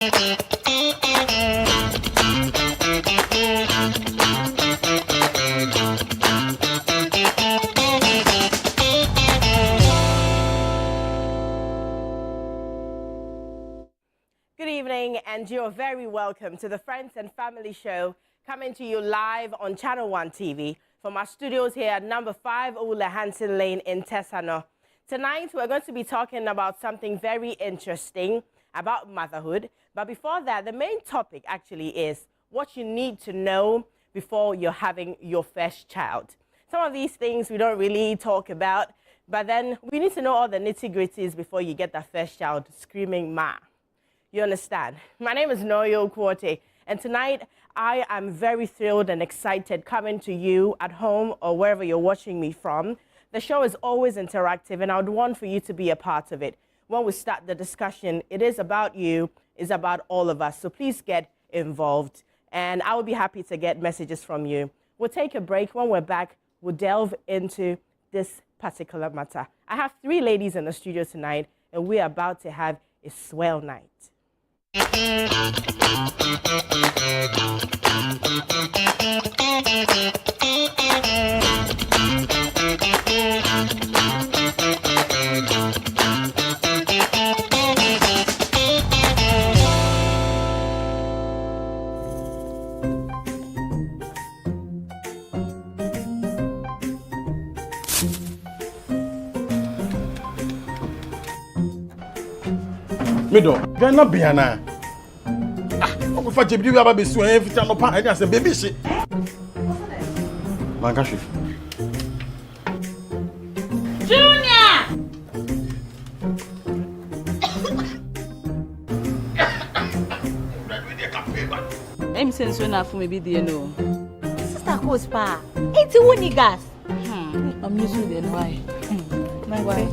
Good evening, and you're very welcome to the Friends and Family Show, coming to you live on Channel 1 TV from our studios here at number 5 Ole Hansen Lane in Tesano. Tonight, we're going to be talking about something very interesting about motherhood. But before that, the main topic actually is what you need to know before you're having your first child. Some of these things we don't really talk about, but then we need to know all the nitty-gritties before you get that first child screaming ma. You understand? My name is Noyo Kwote, and tonight I am very thrilled and excited coming to you at home or wherever you're watching me from. The show is always interactive, and I would want for you to be a part of it. When we start the discussion, it is about you, it's about all of us, so please get involved, and I will be happy to get messages from you. We'll take a break. When we're back, we'll delve into this particular matter. I have 3 ladies in the studio tonight, and we're about to have a swell night. Mido, Ghana Biana. Ah, for Jibby, you have a bit every time upon I just a baby shit. Mangashi. Junior! I'm saying so enough for me, you know. Sister Cospa, it's a winning gas. I'm used to it, why? My wife.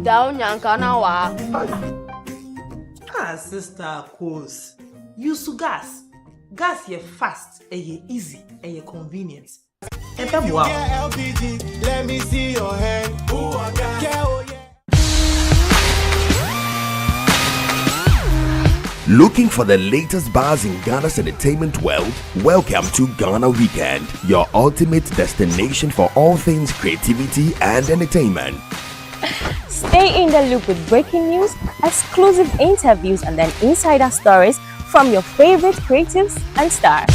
Down Yankanawa. Ah, Sister Cos. Use gas. Gas ye fast, ye easy, ye convenient. LPG, let me see your hand. Ooh, I got Looking for the latest buzz in Ghana's entertainment world? Welcome to Ghana Weekend, your ultimate destination for all things creativity and entertainment. Stay in the loop with breaking news, exclusive interviews, and then insider stories from your favorite creatives and stars.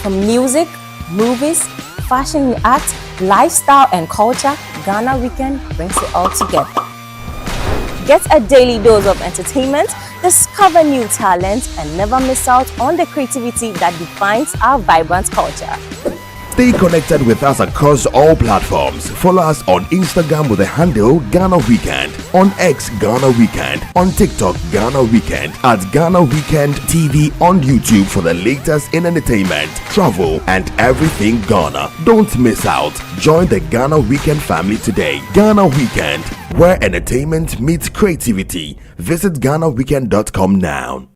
From music, movies, fashion and art, lifestyle and culture, Ghana Weekend brings it all together. Get a daily dose of entertainment, discover new talents, and never miss out on the creativity that defines our vibrant culture. Stay connected with us across all platforms. Follow us on Instagram with the handle Ghana Weekend, on X Ghana Weekend, on TikTok Ghana Weekend, at Ghana Weekend TV on YouTube for the latest in entertainment, travel, and everything Ghana. Don't miss out. Join the Ghana Weekend family today. Ghana Weekend, where entertainment meets creativity. Visit GhanaWeekend.com now.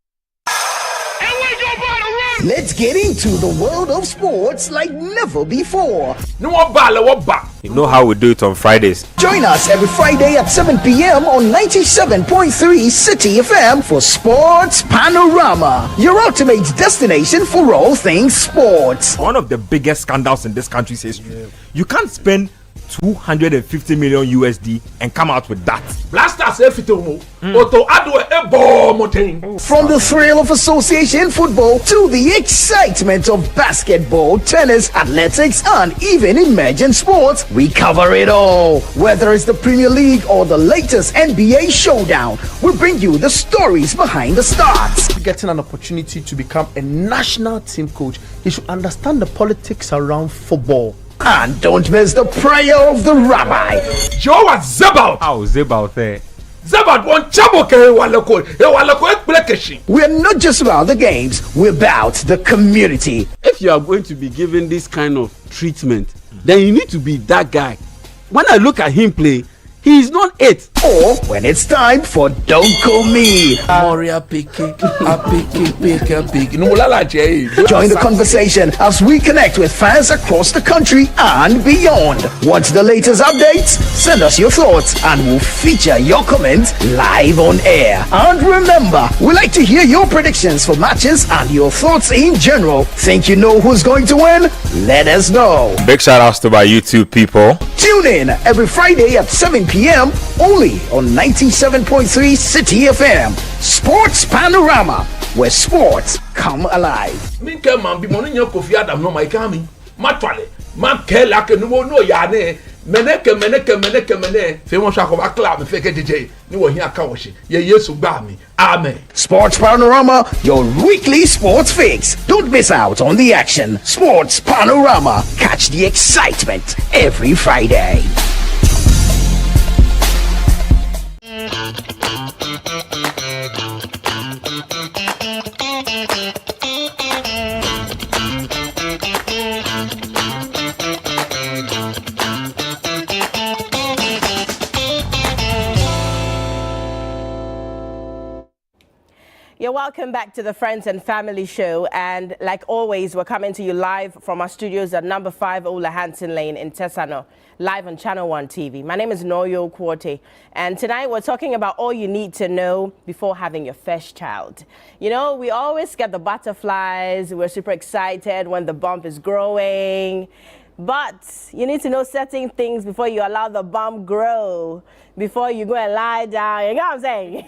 Let's get into the world of sports like never before. No one ball, what back? You know how we do it on Fridays. Join us every Friday at 7 p.m. on 97.3 City FM for Sports Panorama, your ultimate destination for all things sports. One of the biggest scandals in this country's history. You can't spend 250 million USD and come out with that. From the thrill of association football to the excitement of basketball, tennis, athletics, and even emerging sports, we cover it all. Whether it's the Premier League or the latest NBA showdown, we bring you the stories behind the stars. Getting an opportunity to become a national team coach, you should understand the politics around football. And don't miss the prayer of the rabbi. Joe was Zebaut. How Zebaut there? Zebaut won Chaboke. We're not just about the games, we're about the community. If you are going to be given this kind of treatment, then you need to be that guy. When I look at him play, he is not 8. or when it's time for Don't Call Me. Moria picky, picky. No, Join the conversation as we connect with fans across the country and beyond. Want the latest updates? Send us your thoughts and we'll feature your comments live on air. And remember, we like to hear your predictions for matches and your thoughts in general. Think you know who's going to win? Let us know. Big shout outs to my YouTube people. Tune in every Friday at 7 p.m. only on 97.3 City FM. Sports Panorama, where sports come alive. Me ke man bi mo no Kofi Adam no my kami. Matwale. Man ke la ke no ya ne. Meneke. Fe mo sha ko ba club me fe ke DJ. Ni wo hia ka wo hye. Ye Yesu gba mi. Amen. Sports Panorama, your weekly sports fix. Don't miss out on the action. Sports Panorama. Catch the excitement every Friday. You're welcome back to the Friends and Family Show, and like always, we're coming to you live from our studios at number 5 Ola Hanson Lane in Tesano, live on Channel 1 TV. My name is Noyo Kworte, and tonight we're talking about all you need to know before having your first child. You know, we always get the butterflies, we're super excited when the bump is growing, but you need to know certain things before you allow the bump grow, before you go and lie down. You know what I'm saying?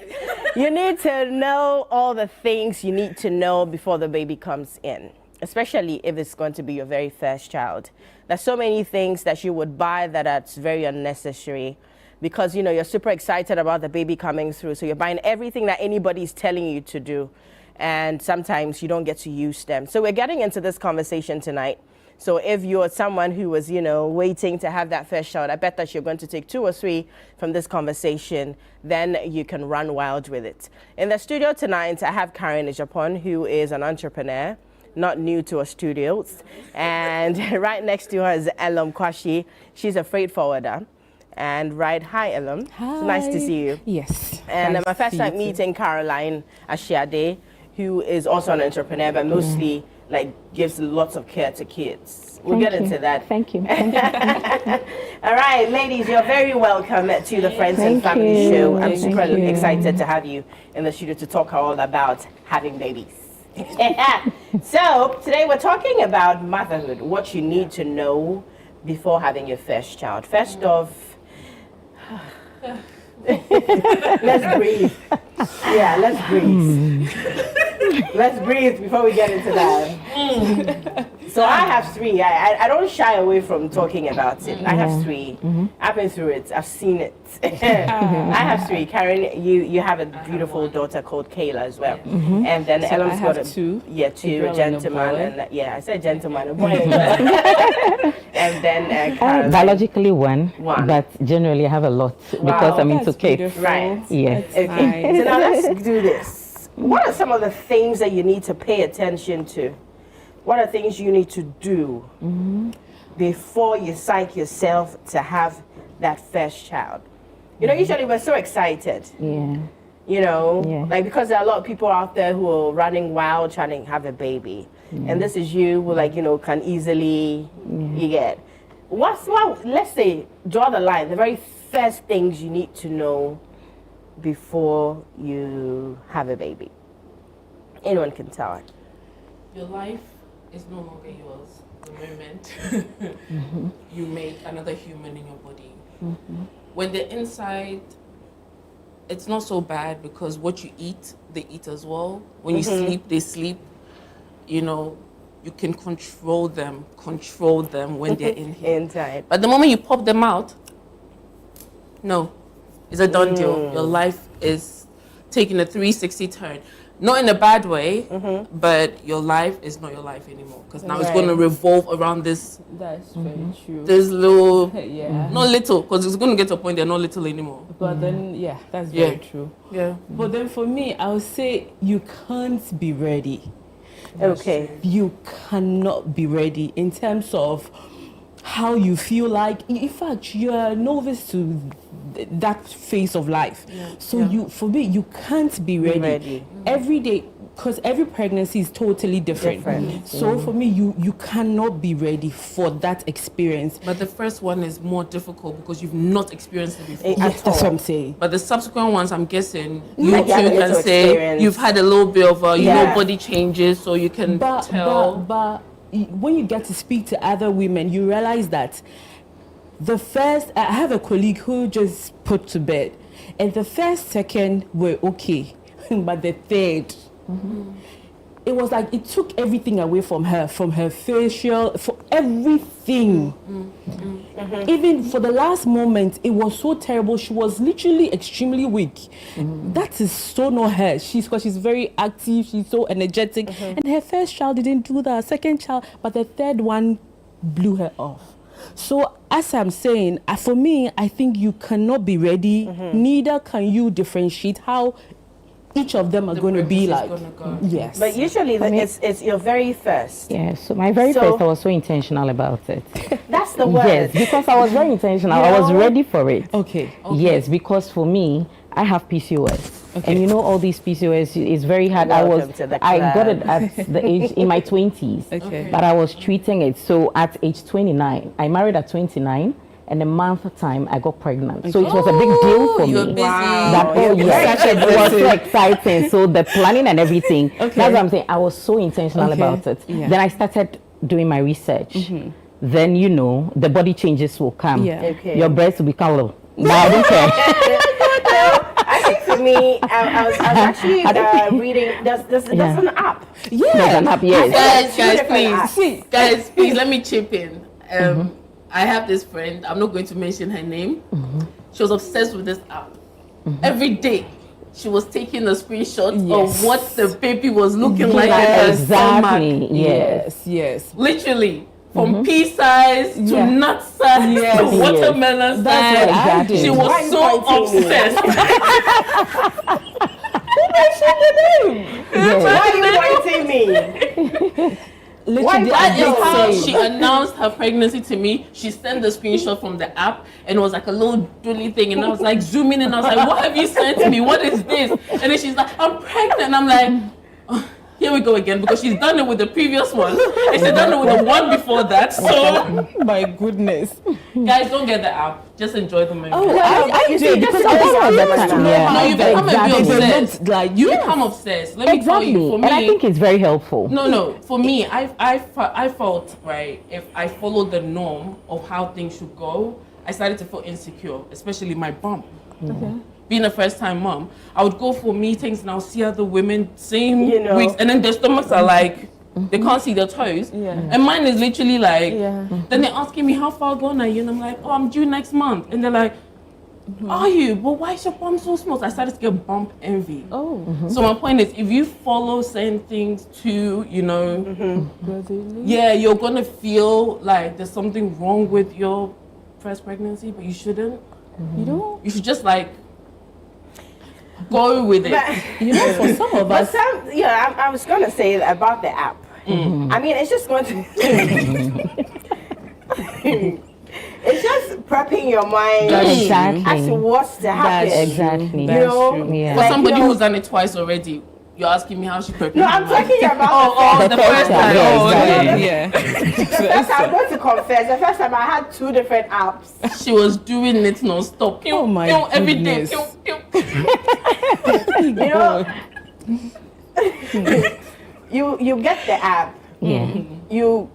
You need to know all the things you need to know before the baby comes in, especially if it's going to be your very first child. There's so many things that you would buy that are very unnecessary because, you know, you're super excited about the baby coming through. So you're buying everything that anybody's telling you to do, and sometimes you don't get to use them. So we're getting into this conversation tonight. So if you're someone who was, you know, waiting to have that first child, I bet that you're going to take 2 or 3 from this conversation, then you can run wild with it. In the studio tonight, I have Karen Ijapon, who is an entrepreneur, not new to our studios. And right next to her is Elam Kwashi. She's a freight forwarder. And hi Elam. Hi. It's nice to see you. Yes. And nice my first time meeting Caroline Ashiade, who is also an entrepreneur, but mostly gives lots of care to kids. We'll get into that. Thank you. All right, ladies, you're very welcome to the Friends and Family Show. I'm super excited to have you in the studio to talk all about having babies. So today we're talking about motherhood, what you need to know before having your first child. First off, let's breathe. Yeah, let's breathe. Let's breathe before we get into that. So I have 3. I don't shy away from talking about it. I have 3. I've been through it. I've seen it. I have 3. Karen, you have a beautiful daughter called Kayla as well. And then So Elam's I have got 2. Yeah, 2, a gentleman. And I said gentleman, a boy. And then Caroline. Biologically 1, but generally I have a lot because I'm into kids. Right. Yes. Okay. So now let's do this. What are some of the things that you need to pay attention to? What are things you need to do before you psych yourself to have that first child? You know, usually we're so excited. Yeah. You know, because there are a lot of people out there who are running wild trying to have a baby. And this is you who can easily you get. Let's say, draw the line, the very first things you need to know before you have a baby. Anyone can tell it. Your life is no longer yours the moment you make another human in your body. When they're inside, it's not so bad because what you eat, they eat as well. When you sleep, they sleep. You know, you can control them when they're in here. Inside. But the moment you pop them out, no, it's a done deal. Your life is taking a 360 turn. Not in a bad way, but your life is not your life anymore. Because now it's going to revolve around this. That's very true. This little, not little, because it's going to get to a point they're not little anymore. But then, that's very true. Yeah. But then for me, I would say you can't be ready. Okay. You cannot be ready in terms of how you feel like. In fact, you're a novice to that phase of life. So for me, you can't be ready. Every day, because every pregnancy is totally different. So for me, you cannot be ready for that experience. But the first one is more difficult because you've not experienced it before. Yes, that's what I'm saying. But the subsequent ones, I'm guessing, you too can say experience. you've had a little bit of body changes, so you can tell. But when you get to speak to other women, you realize that the first, I have a colleague who just put to bed, and the first, second were okay, but the third, it was like it took everything away from her facial, for everything. Even for the last moment, it was so terrible. She was literally extremely weak. That is so not her. Because she's very active, she's so energetic. And her first child didn't do that, second child, but the third one blew her off. So as I'm saying, for me, I think you cannot be ready, neither can you differentiate how each of them are going to be like. Yes. But usually it's your very first. Yeah, so my very first, I was so intentional about it. That's the word. Yes, because I was very intentional. I was ready for it. Okay. Yes, because for me, I have PCOS. Okay. And all these PCOS is very hard. I got it at the age in my 20s. Okay. But I was treating it. So at age 29, I married at 29. And a month time, I got pregnant. So it was a big deal for me. Wow. It was so exciting. So the planning and everything. That's what I'm saying. I was so intentional about it. Yeah. Then I started doing my research. Then the body changes will come. Your breasts will become little. But I don't care. I think for me, I was actually reading. There's an app. Yeah. There's an app. Yes. Guys, please let me chip in. I have this friend, I'm not going to mention her name. She was obsessed with this app. Every day, she was taking a screenshot of what the baby was looking like in her stomach. Yes. Literally, from pea size to nut size to watermelon size. She was so obsessed. Who mentioned the name? Why are you writing me? That is how she announced her pregnancy to me. She sent the screenshot from the app, and it was like a little doodly thing. And I was like zooming in. I was like, "What have you sent to me? What is this?" And then she's like, "I'm pregnant." And I'm like, oh, "Here we go again," because she's done it with the previous one, and she's done it with the one before that. So, my goodness, guys, don't get the app. Just enjoy the moment. Oh, I did because I was No, you become obsessed. Like you become obsessed. Let me tell you. For me, and I think it's very helpful. No. For me, I felt right. If I followed the norm of how things should go, I started to feel insecure, especially my bump. Being a first-time mom, I would go for meetings and I'll see other women same weeks, and then their stomachs are like. They can't see their toes. And mine is literally like, then they're asking me, how far gone are you? And I'm like, oh, I'm due next month. And they're like, are you? But why is your bump so small? So I started to get bump envy. So my point is, if you follow certain things to, you're going to feel like there's something wrong with your first pregnancy, but you shouldn't. You should just like, go with it. But, for some of us. I was going to say about the app. I mean, it's just going to... it's just prepping your mind as to what's to happen. Exactly. For somebody who's done it twice already, you're asking me how she prepared. No, I'm talking about the first time. The first time, I'm going to confess, the first time I had 2 different apps. She was doing it non-stop. Oh my every day. You get the app. You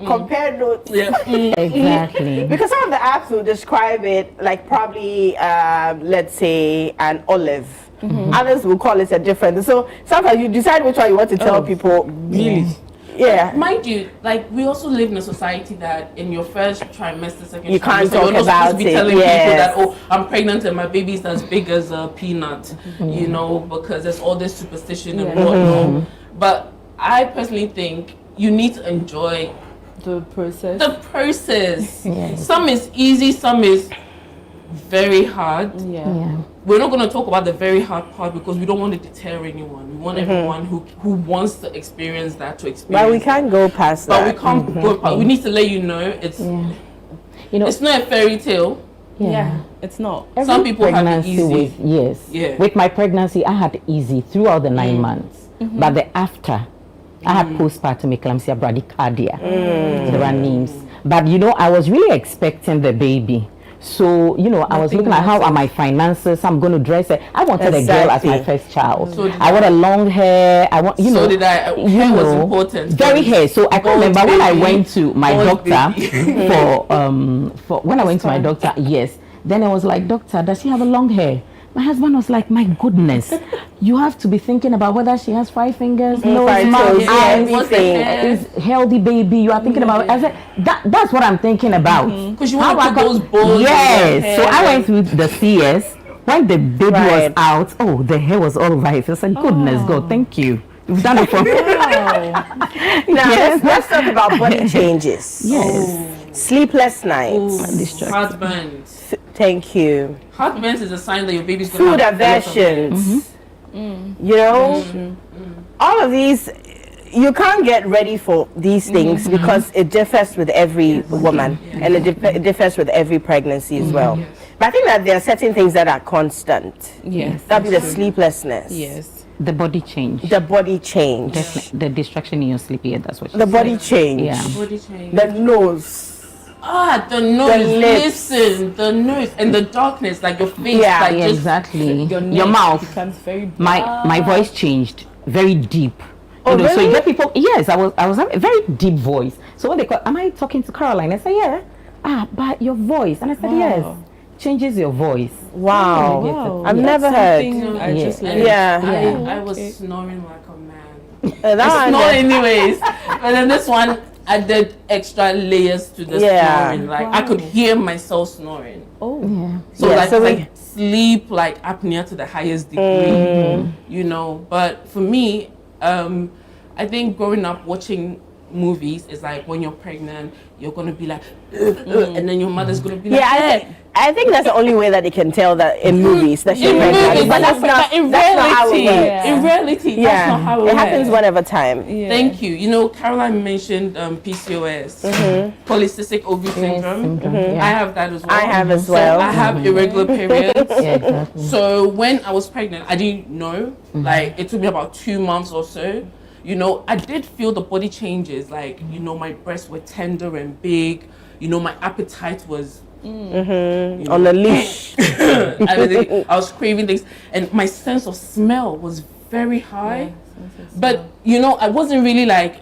compare notes. Exactly. Because some of the apps will describe it like probably, let's say, an olive. Others will call it a different. So sometimes you decide which one you want to tell people. Really? Yeah. Mind you, like we also live in a society that in your first trimester, second you trimester, can't talk you're not about supposed to be it. telling people that, oh, I'm pregnant and my baby's as big as a peanut, because there's all this superstition and whatnot. But I personally think you need to enjoy the process. Some is easy, some is very hard. we're not going to talk about the very hard part because we don't want to deter anyone. We want everyone who wants to experience that to experience. But we can't go past that. But we can't go past. We need to let you know it's, you know, it's not a fairy tale. Yeah, it's not. Some people have it easy. With my pregnancy, I had easy throughout the 9 months. But the after, I had postpartum eclampsia bradycardia. There are names. But you know, I was really expecting the baby. So, you know, I was looking at how are my finances, I'm going to dress it. I wanted a girl as my first child. So I wanted long hair. I want, you know. So did I. Hair was important. Very hair. So I can remember when I went to my doctor for when I went to my doctor, yes. Then I was like, doctor, does she have a long hair? My husband was like, my goodness, you have to be thinking about whether she has 5 fingers, nose, mouth, eyes, is healthy baby. You are thinking about it. I said, that's what I'm thinking about. Because you want to put those balls. Yes. So I went with the CS. When the baby was out, oh, the hair was all right. I said, goodness God, thank you. You've done it for me. Now, let's talk about body changes. Yes. Sleepless nights. Heartburn. Thank you. Heartburn is a sign that your baby's going to have food aversions. You know, all of these, you can't get ready for these things because it differs with every woman and it differs with every pregnancy as well. But I think that there are certain things that are constant. Yes. That'll be the sleeplessness. Yes. The body change. The body change. The distraction in your sleep. Yeah, that's what. The body change. Yeah. The body change. The nose. The nose. Listen, the nose and the darkness, like your face. Yeah, like just exactly. Your mouth. Becomes very my voice changed very deep. Oh, really? So you get people. Yes, I was having a very deep voice. So when they call, am I talking to Caroline? I say, yeah. But your voice, and I said, yes. Changes your voice. Wow. I've never heard. I was snoring like a man. I snore anyways. But then this one added extra layers to the snoring. Like I could hear myself snoring. Oh. Yeah. So like sleep like apnea to the highest degree. You know. But for me, I think growing up watching movies is like when you're pregnant, you're gonna be like, and then your mother's gonna be like, I think that's the only way that they can tell that in movies that she's pregnant. But that's not how it works. In reality, that's not how it works. It happens whatever time. Thank you. You know, Caroline mentioned PCOS, polycystic ovary syndrome. I have that as well. I have as well. So I have irregular periods. So when I was pregnant, I didn't know. Like it took me about 2 months or so. You know, I did feel the body changes. Like, you know, my breasts were tender and big. You know, my appetite was you know, on the leash. I was craving things, and my sense of smell was very high. But you know, I wasn't really like,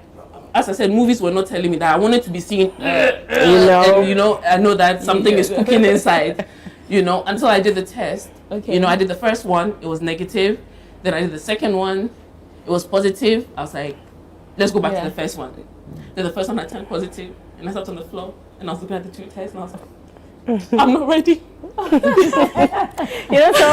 as I said, movies were not telling me that. I wanted to be seeing, and, you know, I know that something is cooking inside. You know, until I did the test. You know, I did the first one, it was negative. Then I did the second one, it was positive. I was like, let's go back to the first one. Then the first one I turned positive, and I sat on the floor, and I was looking at the 2 tests, and I was like, I'm not ready. You know, so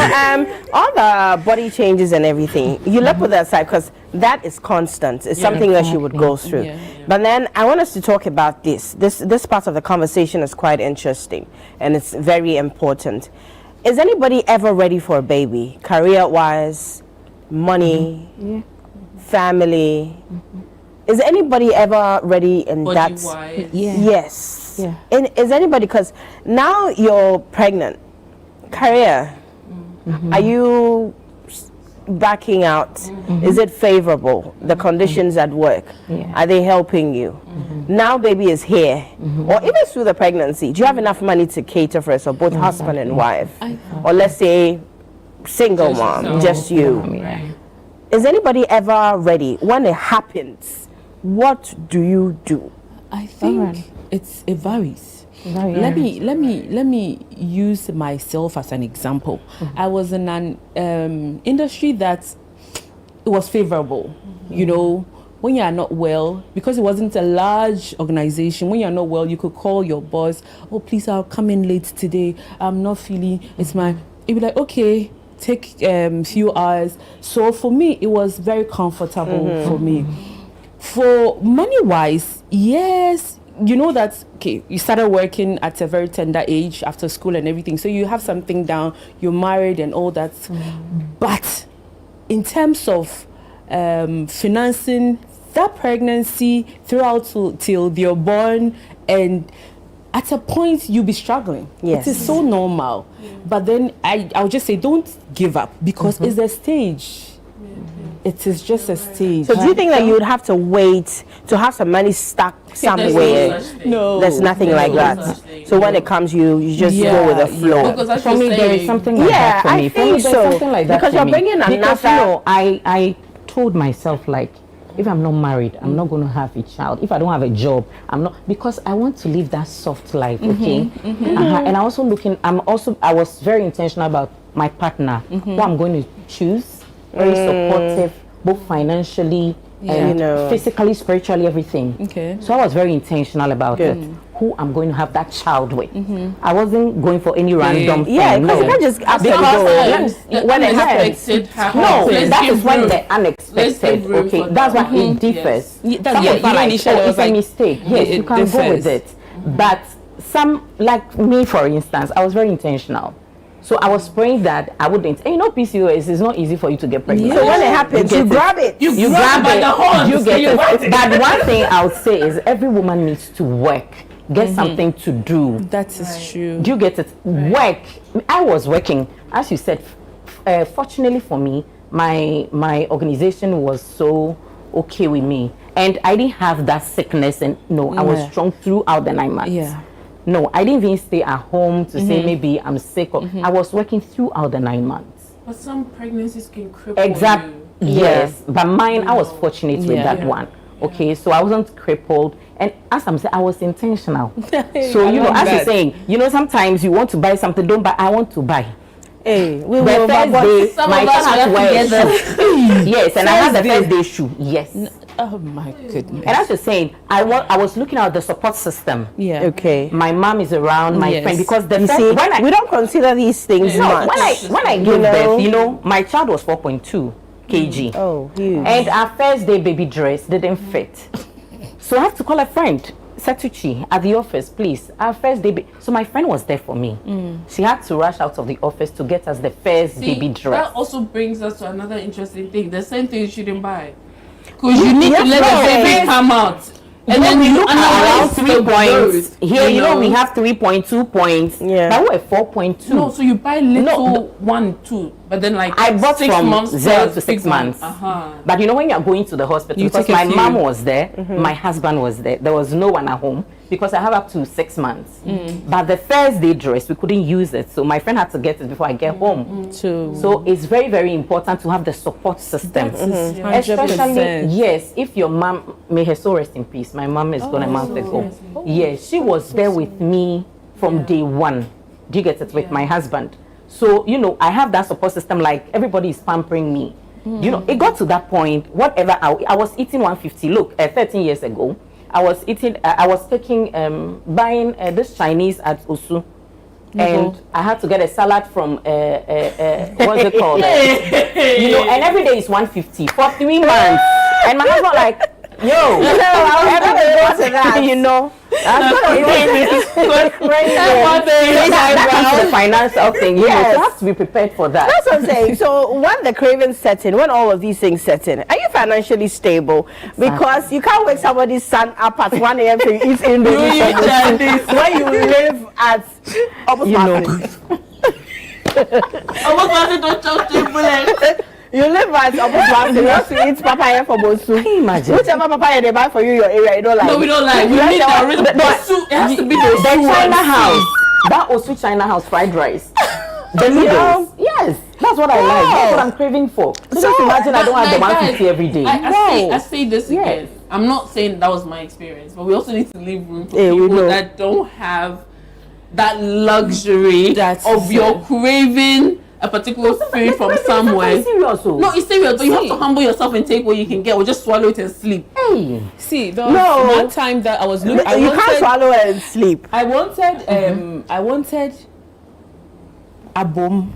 all the body changes and everything, you left with that side because that is constant. It's something that you would go through. But then I want us to talk about this. This part of the conversation is quite interesting, and it's very important. Is anybody ever ready for a baby, career-wise, money, family? Is anybody ever ready in that? Yes. Yeah. And is anybody, because now you're pregnant, career, are you backing out? Is it favorable? The conditions at work, are they helping you? Now baby is here, or even through the pregnancy, do you have enough money to cater for us, or both husband and wife? Or let's say single mom, just you. Is anybody ever ready? When it happens, what do you do? I think it varies. Let me use myself as an example. I was in an industry that it was favorable. You know, when you are not well, because it wasn't a large organization, when you are not well, you could call your boss, oh please, I'll come in late today, I'm not feeling, it'd be like, okay, take few hours. So for me, it was very comfortable for me. For money wise, yes, you know that, okay, you started working at a very tender age after school and everything, so you have something down, you're married and all that. But in terms of financing that pregnancy throughout till you're born, and at a point you'll be struggling. Yes. It is so normal. But then I'll just say, don't give up, because it's a stage. It is just a stage. So do you think that you would have to wait to have some money stuck somewhere? No, there's nothing like that. So when it comes, you just go with the flow. Because for me, there is something like that for me. I think so. Something like that because for you're me. bringing another. Because I told myself, like, if I'm not married, I'm not going to have a child. If I don't have a job, I'm not, because I want to live that soft life, okay? And I was very intentional about my partner, who I'm going to choose. Very supportive, both financially and physically, spiritually, everything. Okay. So I was very intentional about it. Who I'm going to have that child with. I wasn't going for any random thing. Yeah, because you can't just ask when it happens. No, that is when the unexpected. Okay, that's why it differs. It's a mistake. Yes, you can go with it. But some, like me, for instance, I was very intentional. So I was praying that I wouldn't. And you know, PCOS is not easy for you to get pregnant. So when it happens, you grab it. You grab it. The horns, you get it. But one thing I would say is every woman needs to work. Get something to do. That is true. Do you get it? Work. I was working, as you said. Fortunately for me, my organization was so okay with me, and I didn't have that sickness. And I was strong throughout the 9 months. Yeah. No, I didn't even stay at home to say maybe I'm sick. Or, I was working throughout the 9 months. But some pregnancies can cripple Exactly. you. Yes, but mine, I was fortunate with that one. Okay, so I wasn't crippled, and as I'm saying, I was intentional. So as you're saying, sometimes you want to buy something, don't buy. I want to buy. Hey, we the will. first day, my son had to wear a shoe. Yes, and I had the first day shoe. Yes. Oh my goodness. And as you're saying, I was looking at the support system. Yeah. Okay. My mom is around, my friend, because the we don't consider these things much. When I gave birth, my child was 4.2 kg. Oh, huge. And our first day baby dress didn't fit. So I have to call a friend, Satuchi, at the office, please. Our first day, so my friend was there for me. She had to rush out of the office to get us the first baby dress. That also brings us to another interesting thing. The same thing you shouldn't buy. Because you need to let the baby come out. And then we you look around 3 points. Here, we have 3.2 points. Yeah. That were 4.2. No, so you buy little 1, 2, but then like I bought 6 from months 0 to 6 months. But when you're going to the hospital, because my mom was there, my husband was there, there was no one at home, because I have up to 6 months. But the first day dress, we couldn't use it, so my friend had to get it before I get home. So it's very, very important to have the support system. Especially, yes, if your mom, may her soul rest in peace, my mom is gone a month ago. Yes, she was there with me from day one. Do you get it? With my husband. So, I have that support system, like everybody is pampering me. It got to that point, whatever, I was eating 150. Look, 13 years ago, I was taking, buying this Chinese at Osu. And I had to get a salad from, what's it called? And every day is 150 for 3 months. And my husband like, yo, I was going to go to that. That's the financial thing. You have to be prepared for that. That's what I'm saying. So when the cravings set in, when all of these things set in, are you financially stable? Because you can't wake somebody's son up at 1 a.m. to eat Indomie when you live at You live at Opus, you have to eat papaya for Bosu. Can you imagine? Whichever papaya they buy for you, your area, you don't like. No, we don't like. We need the original Bosu. It has to be the China house. That Osu China house fried rice. The noodles. Yes, that's what I like. That's what I'm craving for. So just imagine I don't have the 150 every day. I say this again. I'm not saying that was my experience, but we also need to leave room for people that don't have that luxury of your craving a particular food from somewhere. No, it's serious, but you have to humble yourself and take what you can get, or just swallow it and sleep. See, there was one time that I was looking. You can't swallow it and sleep. I wanted abom.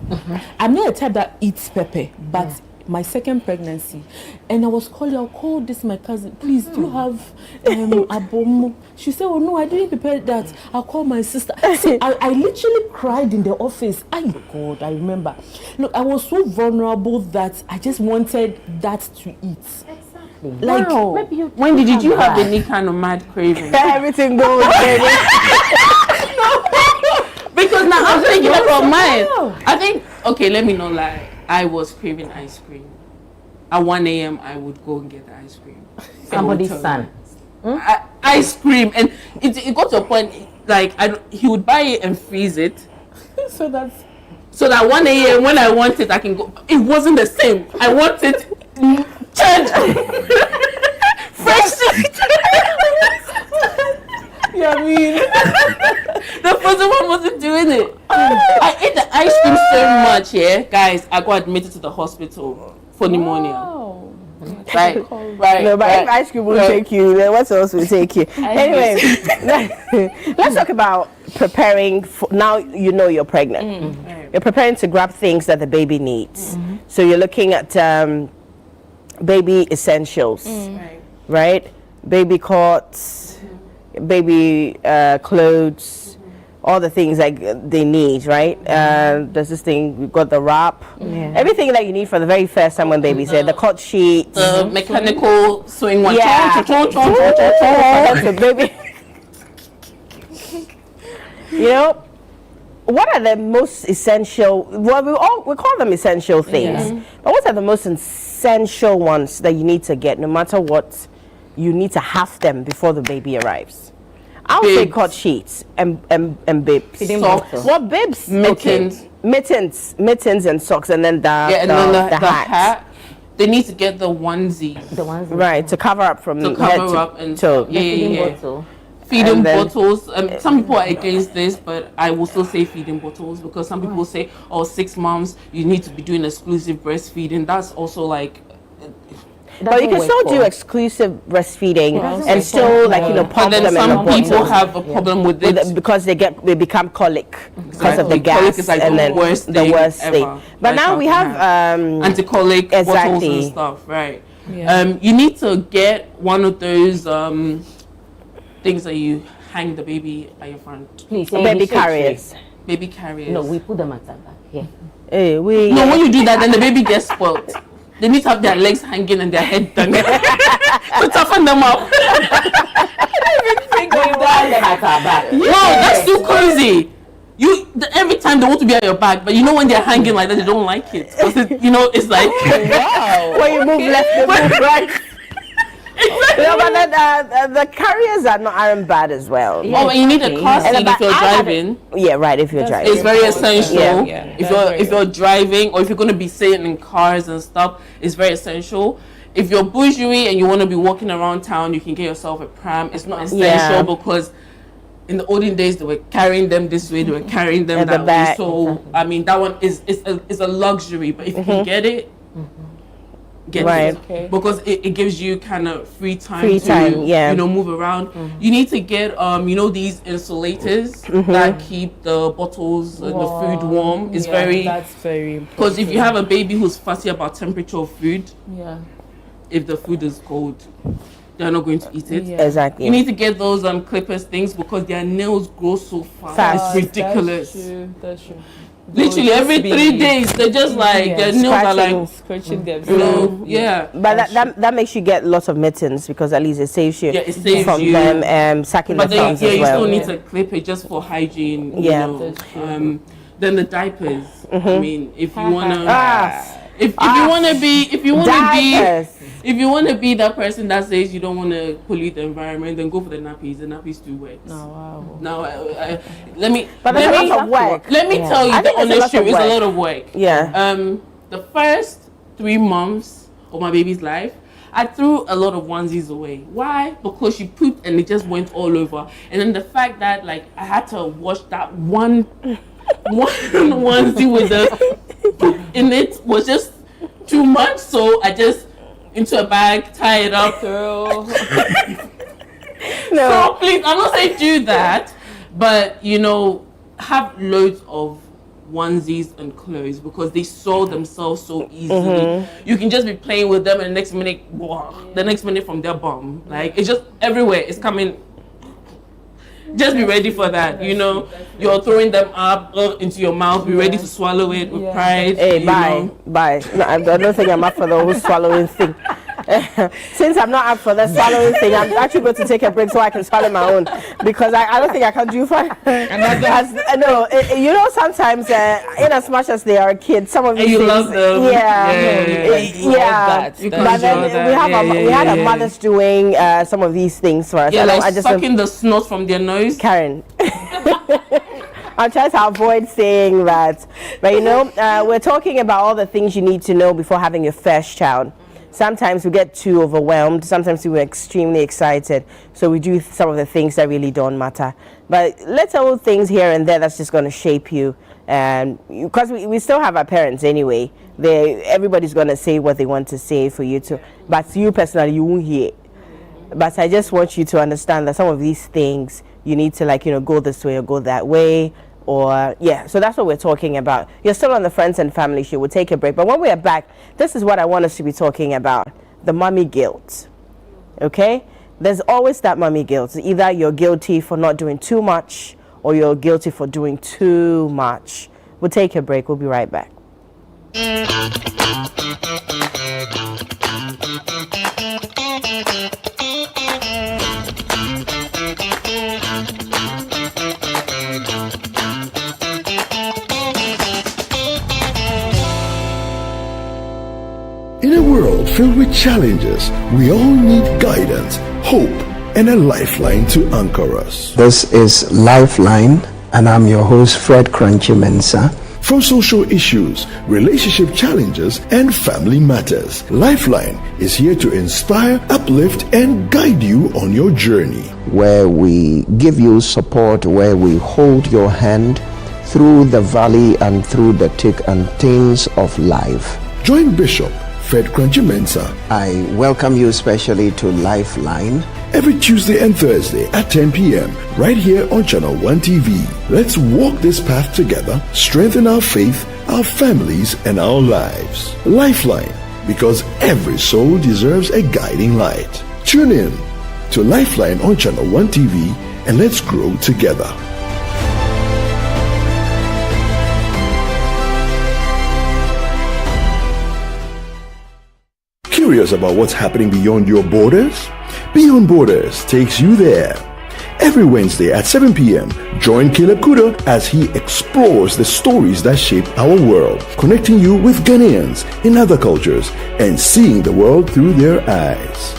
I'm not a type that eats pepper, but my second pregnancy, and I was calling. I'll call this my cousin. Please, do you have abom? She said, "Oh no, I didn't prepare that. I'll call my sister." See, I literally cried in the office. God, I remember. Look, I was so vulnerable that I just wanted that to eat. Like, when did you have any kind of mad craving? Everything goes, baby. Because now I'm thinking about mine. I think, okay, let me not lie. I was craving ice cream. At 1 a.m., I would go and get the ice cream. Somebody's son. Ice cream. And it got to a point, like, he would buy it and freeze it. So that 1 a.m. when I want it, I can go. It wasn't the same. I wanted change. Fresh. Yeah, I mean, the first one wasn't doing it. I ate the ice cream so much, guys. I got admitted to the hospital for pneumonia. Wow. Right. No, but if ice cream will take you, then what else will take you? Anyway, let's talk about preparing. Now you know you're pregnant. You're preparing to grab things that the baby needs. So you're looking at baby essentials, right? Baby cots, baby clothes, all the things like they need, right? There's this thing, we've got the wrap, everything that you need for the very first time when baby's there, the cot sheet, the mechanical swing one. The baby. You know, what are the most essential? Well, we call them essential things, but what are the most essential ones that you need to get, no matter what? You need to have them before the baby arrives. I'll say cot sheets and bibs. Socks. What bibs? Mittens. Okay. Mittens and socks, and then the hat. They need to get the onesie. Right, to cover up from to cover up and toe. Feeding bottles. Some people are against this, but I will still say feeding bottles because some people say, 6 months you need to be doing exclusive breastfeeding. That's also like. But you can still do exclusive breastfeeding and still, pump them in the bottle. Some people have a problem with it because they become colic because of the gas, colic is like and then the worst thing. But now we have anti-colic bottles and stuff, right? You need to get one of those things that you hang the baby at your front. Please, baby carriers. Baby carriers. No, we put them at the back. Yeah. No, when you do that, then the baby gets spoiled. They need to have their legs hanging and their head done to toughen them up. No, that's too crazy. Every time they want to be at your back, but when they're hanging like that, they don't like it. Because it's like when you move left, they move right. Exactly. But the carriers aren't bad as well. Yeah, but you need a car seat if you're driving. Yeah, right. If you're driving, it's very essential. If you're driving or if you're going to be sitting in cars and stuff, it's very essential. If you're bourgeois and you want to be walking around town, you can get yourself a pram. It's not essential because in the olden days they were carrying them this way, they were carrying them that way. So I mean, that one is a luxury. But if you can get it. Get it because it gives you kind of free time to move around. You need to get these insulators that keep the bottles and the food warm. That's very important because if you have a baby who's fussy about temperature of food, if the food is cold, they're not going to eat it. Exactly. You need to get those clippers things because their nails grow so fast. It's ridiculous. That's true. Literally every 3 days, they're just like their nails are like scratching themselves. But that makes you get lots of mittens because at least it saves you from them sucking the thumbs as well. You still need to clip it just for hygiene. Then the diapers. I mean, if you wanna, if you wanna be that person that says you don't want to pollute the environment, then go for the nappies. The nappies too wet. Now, let me tell you, the honest truth, it's a lot of work. The first 3 months of my baby's life, I threw a lot of onesies away. Why? Because she pooped and it just went all over. And then the fact that I had to wash that one onesie with the poop in it was just too much. So I just into a bag, tie it up. So please, I'm not saying do that, but have loads of onesies and clothes because they sold themselves so easily. You can just be playing with them and the next minute, the next minute from their bum. Like, it's just everywhere. It's coming. Just be ready for that, you know. You're throwing them up into your mouth. Be ready to swallow it with pride. Hey, bye. No, I don't think I'm up for the whole swallowing thing. Since I'm not up for the swallowing thing, I'm actually going to take a break so I can swallow my own because I don't think I can do fine. You know, sometimes in as much as they are kids, some of these things, love them. But then we had our mothers doing some of these things for us. Yeah, like sucking the snot from their nose. Karen. I'm trying to avoid saying that, but you know, we're talking about all the things you need to know before having your first child. Sometimes we get too overwhelmed. Sometimes we're extremely excited. So we do some of the things that really don't matter. But little things here and there that's just going to shape you. And because we still have our parents anyway. Everybody's going to say what they want to say for you to. But you personally, you won't hear. But I just want you to understand that some of these things you need to go this way or go that way. So that's what we're talking about. You're still on the Friends and Family Show. We'll take a break. But when we are back, this is what I want us to be talking about. The mommy guilt. Okay? There's always that mommy guilt. Either you're guilty for not doing too much or you're guilty for doing too much. We'll take a break. We'll be right back. In a world filled with challenges, we all need guidance, hope, and a lifeline to anchor us. This is Lifeline, and I'm your host, Fred Crunchy Mensah. From social issues, relationship challenges, and family matters, Lifeline is here to inspire, uplift, and guide you on your journey. Where we give you support, where we hold your hand through the valley and through the thick and thins of life. Join Bishop Fred Crunchy Mensah. I welcome you especially to Lifeline. Every Tuesday and Thursday at 10 p.m. right here on Channel 1 TV. Let's walk this path together, strengthen our faith, our families, and our lives. Lifeline, because every soul deserves a guiding light. Tune in to Lifeline on Channel 1 TV and let's grow together. Curious about what's happening beyond your borders? Beyond Borders takes you there. Every Wednesday at 7 p.m., join Caleb Kuda as he explores the stories that shape our world, connecting you with Ghanaians in other cultures and seeing the world through their eyes.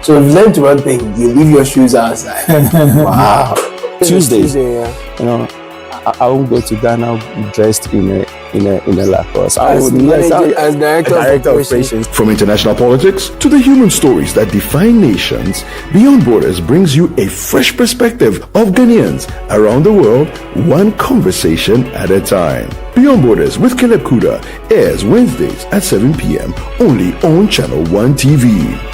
So we've learned one thing: you leave your shoes outside. Wow. Tuesday, you know, I won't go to Ghana dressed in a Lacoste. As director of operations. From international politics to the human stories that define nations, Beyond Borders brings you a fresh perspective of Ghanaians around the world, one conversation at a time. Beyond Borders with Caleb Kuda airs Wednesdays at 7 p.m. only on Channel 1 TV.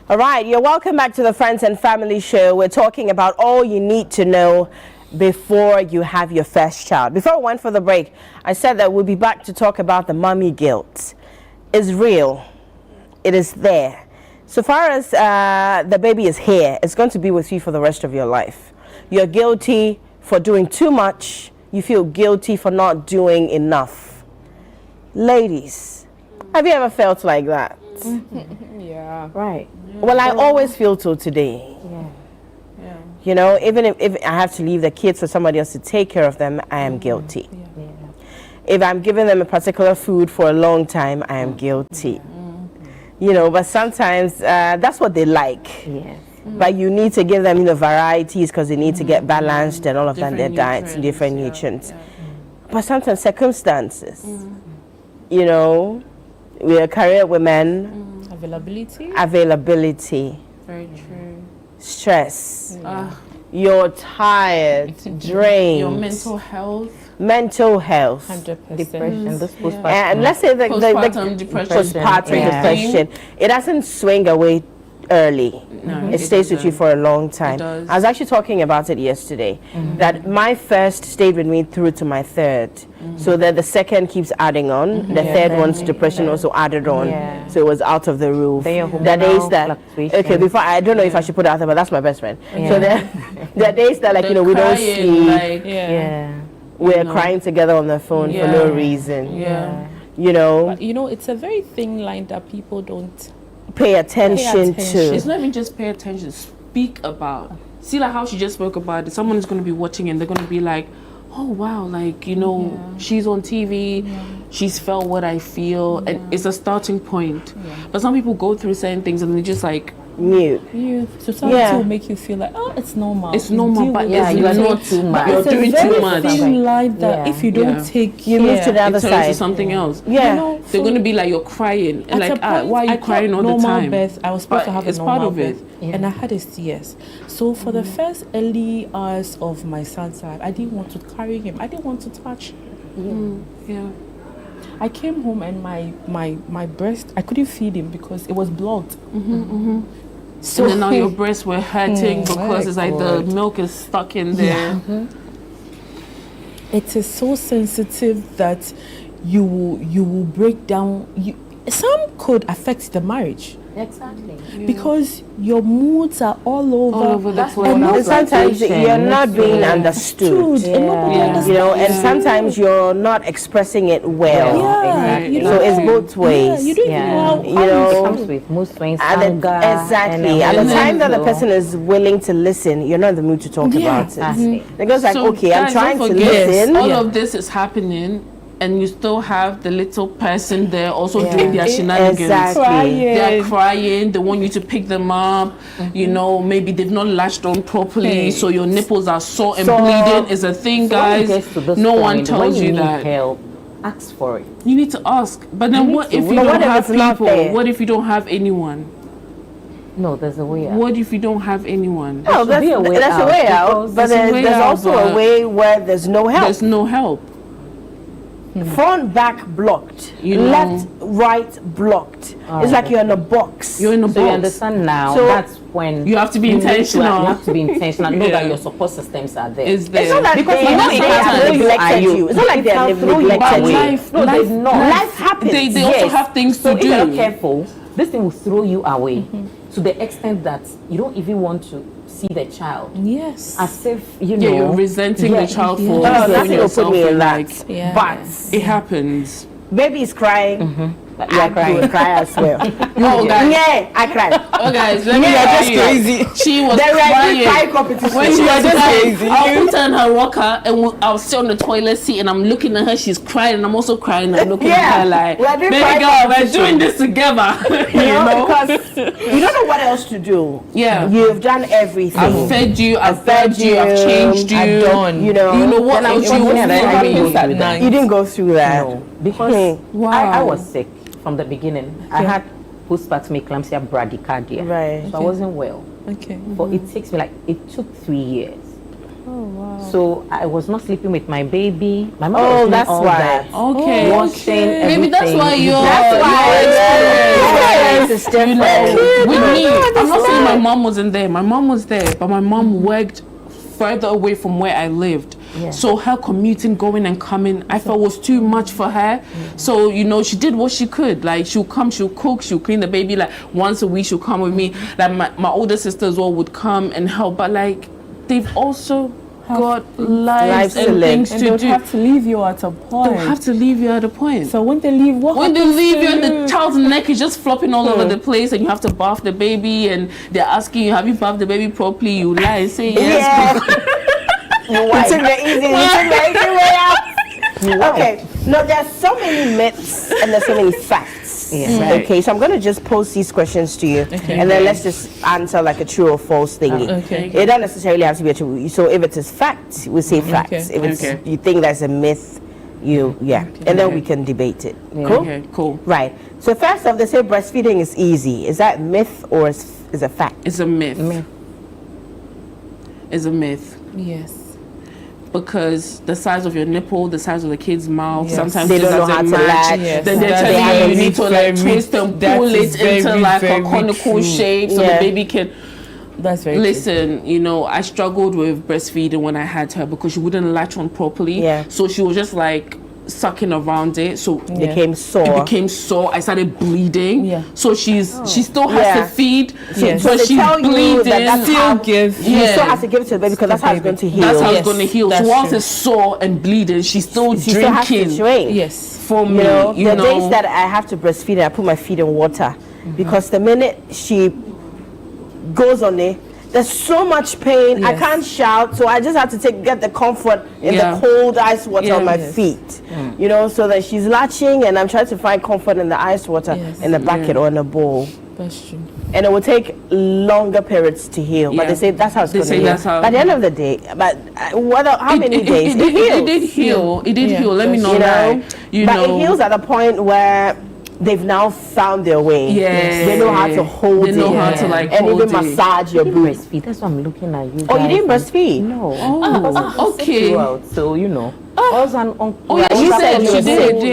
All right, you're welcome back to the Friends and Family Show. We're talking about all you need to know before you have your first child. Before we went for the break, I said that we'll be back to talk about the mommy guilt. It's real. It is there. So far as the baby is here, it's going to be with you for the rest of your life. You're guilty for doing too much. You feel guilty for not doing enough. Ladies, have you ever felt like that? Yeah. Right. Well, I always feel so today. Yeah. You know, even if I have to leave the kids for somebody else to take care of them, I am guilty. Yeah. If I'm giving them a particular food for a long time, I am guilty. You know, but sometimes that's what they like. Yes. But you need to give them, varieties because they need to get balanced and all of that in their diets, different nutrients. But sometimes circumstances, we are career women. Availability. very true. Stress. You're tired, drained. Your mental health. 100%. Depression. This postpartum. And let's say the Postpartum depression. Postpartum depression. It doesn't swing away early. No, it stays with you for a long time. It does. I was actually talking about it yesterday, that my first stayed with me through to my third. So that the second keeps adding on. The third one's depression also added on. So it was out of the roof. The days that, okay, before, I don't know if I should put it out there, but that's my best friend. So the days that, like, you know, we don't sleep. Like, We're crying together on the phone for no reason. You know. But, you know, it's a very thin line that people don't pay attention to. It's not even just pay attention, speak about. See, like how she just spoke about it. Someone is going to be watching and they're going to be like, oh wow, like, you know, she's on TV, she's felt what I feel, and it's a starting point. But some people go through certain things and they're just like mute. Society will make you feel like, oh, it's normal. It's normal, but it's you're not too much. You're doing too much. It's a very thin line that if you don't take care, you move to the other it turns side. to something else. You know, they're going to be like, you're crying, and like, why are you crying all the time? Birth, I was supposed to have it's a normal part of it. birth, and I had a CS. So for the first early hours of my son's life, I didn't want to carry him. I didn't want to touch him. I came home and my breast, I couldn't feed him because it was blocked. So and then now your breasts were hurting because it's like the milk is stuck in there. It is so sensitive that you will break down. Some could affect the marriage. Exactly. Because your moods are all over the place. And sometimes you're not being understood. And nobody understands. You know, and sometimes you're not expressing it well. So it's both ways. You don't even know. You know, it comes with mood swings, exactly. At the time that the person is willing to listen, you're not in the mood to talk about it. It goes like, okay, I'm trying to listen. All of this is happening, and you still have the little person there also doing their shenanigans. They're crying, they want you to pick them up, you know, maybe they've not latched on properly, so your nipples are sore and bleeding is a thing, guys. No one tells you that. Help, ask for it. You need to ask. But then what if you don't have people? What if you don't have anyone? No, there's a way out. What if you don't have anyone? No, that's a way out. But there's also a way where there's no help. There's no help. Front, back blocked, left, right blocked. It's like you're in a box. You're in a box. So you understand now. So that's when you have to be intentional. You have to be intentional. Know that your support systems are there. It's there. It's not like because they neglected you. It's not like they have neglected you. Life, life happens. They also have things to do. If you're not careful, this thing will throw you away to the extent that you don't even want to see the child. Yes. As if, you know. You're resenting the child for nothing will put me in that. But it happens. Baby's crying. You're crying. I cry as well. Oh, guys. Yeah, I cried. Oh, guys, let me just tell you. crazy. She was crying. When she was crying, I'll put her in her rocker and I'll sit on the toilet seat and I'm looking at her. She's crying and I'm also crying. I'm looking at her like, baby girl, we're doing this together. You know, because you don't know what else to do. Yeah. You've done everything. I've fed you, I've fed you, I've changed you. I've done. You know what else you want. You didn't go through that. No, because I was sick from the beginning. I had postpartum eclampsia bradycardia. Right. So I wasn't well. Okay. But it takes me it took 3 years. Oh wow. So I was not sleeping with my baby. My mother was doing that's all why. that. Okay. Washing everything. Maybe that's why you're. It's different. You know, with me, I'm not saying my mom wasn't there. My mom was there, but my mom worked further away from where I lived. Yeah. So her commuting, going and coming, I felt was too much for her. So, you know, she did what she could. Like, she'll come, she'll cook, she'll clean the baby. Like, once a week, she'll come with me. Like, my older sisters all would come and help. But, like, they've also got lives and things and to do. They'll have to leave you at a point. They'll have to leave you at a point. So when they leave, when they leave you and the child's neck is just flopping all over the place and you have to bath the baby and they're asking you, have you bathed the baby properly? You lie and say yes. You took the easy way out. Okay. No, there's so many myths and there's so many facts. Right. Okay, so I'm going to just pose these questions to you, and then let's just answer like a true or false thingy. It don't necessarily have to be a true. So if it is fact, we say facts. If it's you think that's a myth, and then we can debate it. Cool. Okay, cool. Right. So first off, they say breastfeeding is easy. Is that myth or is is a fact? It's a myth. It's a myth. Yes. Because the size of your nipple, the size of the kid's mouth, sometimes they it don't know how doesn't to match. latch. Yes. Then they're That's telling you need to like very twist and that pull is it into very, like a very conical true. shape so the baby can. That's very Listen, you know, I struggled with breastfeeding when I had her because she wouldn't latch on properly. Yeah. So she was just like sucking around it, so it became sore. It became sore. I started bleeding. Yeah. So she still has to feed. So But they she's tell bleeding. you that Still how give. you still have to give it to the baby because that's how it's going to heal. That's how it's going to heal. So that's whilst true. it's sore and bleeding, she's still She still has to drinking. drink. Yes. For me, You know, the know. days that I have to breastfeed, I put my feet in water because the minute she goes on it, there's so much pain. I Yes. can't shout, so I just have to get the comfort in the cold ice water on my feet. You know, so that she's latching, and I'm trying to find comfort in the ice water in the bucket or in a bowl. That's true. And it will take longer periods to heal. But they say that's how it's going to heal. At the end of the day, but how many days? It heals. It did heal. It did heal. Let me know. You know, You but know. it heals at the point where they've now found their way. Yes. They know how to hold it. They know how to like and hold even it. massage your boobs. Breastfeed. That's why I'm looking at you. Oh, you guys. didn't breastfeed? No. Oh, okay. Throughout, so you know. I was an uncle. Oh, yeah, you said you did.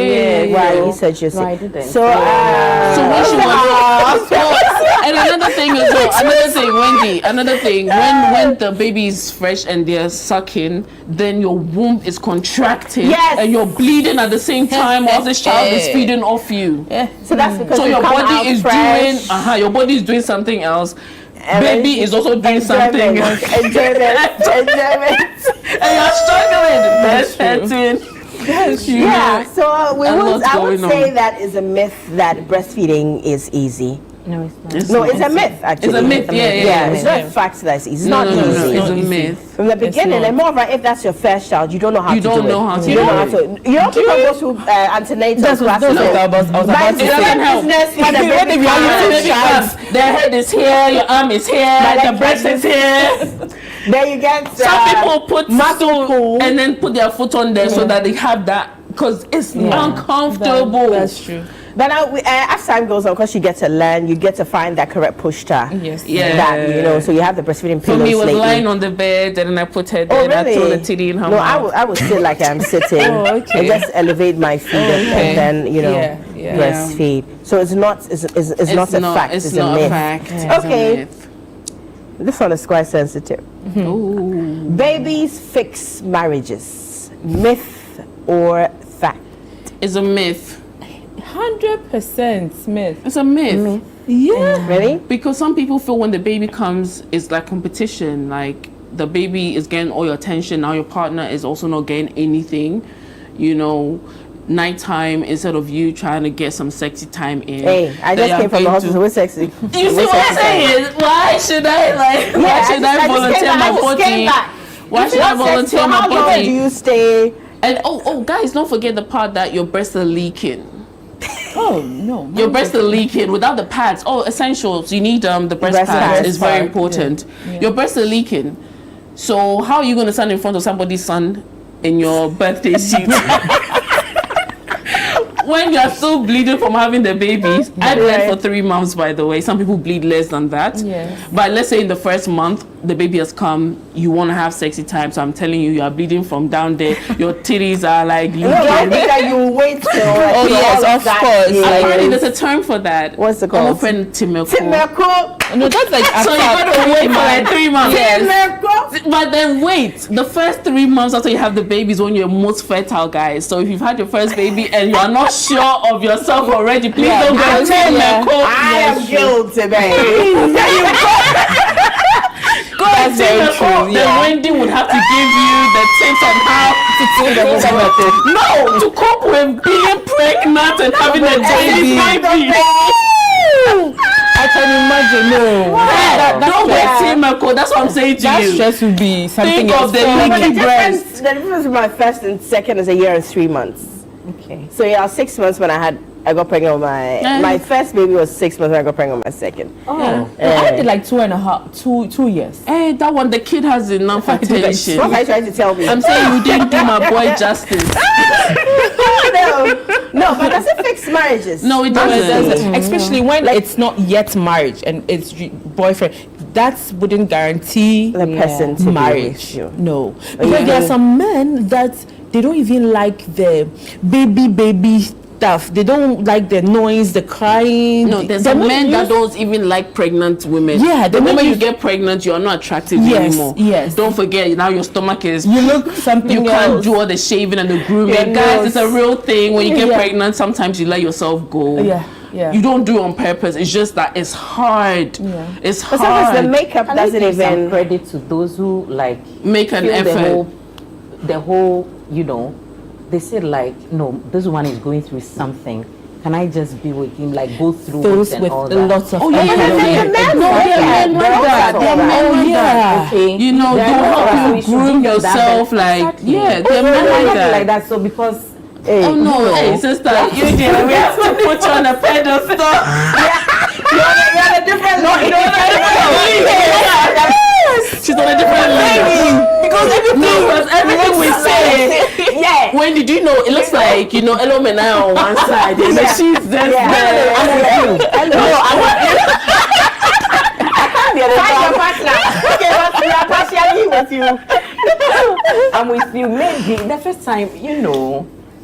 Yeah, right. You said you No, I said. didn't. So, when she was and another thing as well, another thing, when the baby is fresh and they're sucking, then your womb is contracting and you're bleeding at the same time while this child is feeding off you. So that's because So you your come out body is fresh. doing your body is doing something else. And Baby is also doing something else. Enjoyment. And you're struggling. That's hurting. Yeah, so I would say on. that is a myth that breastfeeding is easy. No, it's not. It's a myth, actually. It's a myth, yeah. It's not a fact that it's easy. It's No, not no, easy. no, it's a myth. From the beginning, and more of if that's your first child, you don't know how to do it. You don't know how to You don't know how to. You know, people go through antenatal classes. It doesn't help. When the baby comes, their head is here, your arm is here, the breast is here. Then you get some people put muscle and then put their foot on there so that they have that because it's uncomfortable. That's true. But now, as time goes on, because you get to learn, you get to find that correct push to. Yes. Yeah. That, you know, so you have the breastfeeding For pillows me, it was lately. lying on the bed and then I put her there and I threw the titty in her No, mouth. I would sit like I'm sitting. Okay. And just elevate my feet and then, you know, Yeah. breastfeed. So it's not it's not a fact. It's It's not a myth. a fact. It's Okay. a myth. This one is quite sensitive. Ooh. Babies fix marriages. Myth or fact? It's a myth. 100% Smith. It's a myth. Yeah. Really? Because some people feel when the baby comes, it's like competition. Like the baby is getting all your attention. Now your partner is also not getting anything. You know, nighttime instead of you trying to get some sexy time in. Hey, I just came from the hospital with sexy. You see what I'm saying? Why should I volunteer my body? Why should I volunteer my body? How long do you stay? And guys, don't forget the part that your breasts are leaking. Oh no. Your breasts are leaking without the pads. Oh, essentials. You need the breast pads. It's very important. Yeah. Your breasts are leaking. So how are you going to stand in front of somebody's son in your birthday suit? When you're still bleeding from having the babies. I bled for 3 months, by the way. Some people bleed less than that. Yes. But let's say in the first month, the baby has come, you want to have sexy time. So I'm telling you, you are bleeding from down there. Your titties are like leaking. No, I think that you wait till. Oh yes, of course. Apparently, there's a term for that. What's it called? My friend Timeko. No, that's like So you gotta wait for like 3 months. Yes. But then wait, the first 3 months after you have the baby is when you're most fertile, guys. So if you've had your first baby and you are not sure of yourself already, please don't go to Timeko. I am guilty, baby. Go and Timeko. Then Wendy would have to give you the tips on how to No, to cope with being pregnant and having a baby. I can imagine. No. Don't get Timeko. That's what I'm saying to That you. stress would be something Think else. of the But leaky the breast. difference between my first and second is a year and 3 months. Okay. So yeah, I was 6 months when I had I got pregnant with my first baby was 6 months. I got pregnant with my second. Oh, I did like 2 years. Hey, that one, the kid has enough attention. What are you trying to tell me? I'm saying you didn't do my boy justice. No, but does it fix marriages? No, it doesn't. Especially when it's not yet marriage and it's boyfriend. That wouldn't guarantee the person to marriage. Be with you. No, because there are some men that they don't even like the baby stuff. They don't like the noise, the crying. No, there's some men that don't even like pregnant women. Yeah, the moment you get pregnant, you are not attractive anymore. Yes. Don't forget, now your stomach is. You look something. You can't do all the shaving and the grooming. Guys, it's a real thing. When you get pregnant, sometimes you let yourself go. Yeah. You don't do it on purpose. It's just that it's hard. Yeah. It's hard. Sometimes the makeup doesn't even. Credit to those who like make an effort. The whole, you know, they said like, no, this one is going through something. Can I just be with him, like go through those it with and all that? lots of Okay. You know, don't help you groom yourself like they're men like that. So because. Hey, hey sister, you did. We have to put you on a pedestal. You're on a different level. She's on a different level. Because everything we say. When did you know? It looks like Elo Mena on one side, and she's just there. I'm with you. Hello, I'm with you. I can't be your partner. Okay, but we are partially with you. I'm with you. Maybe the first time,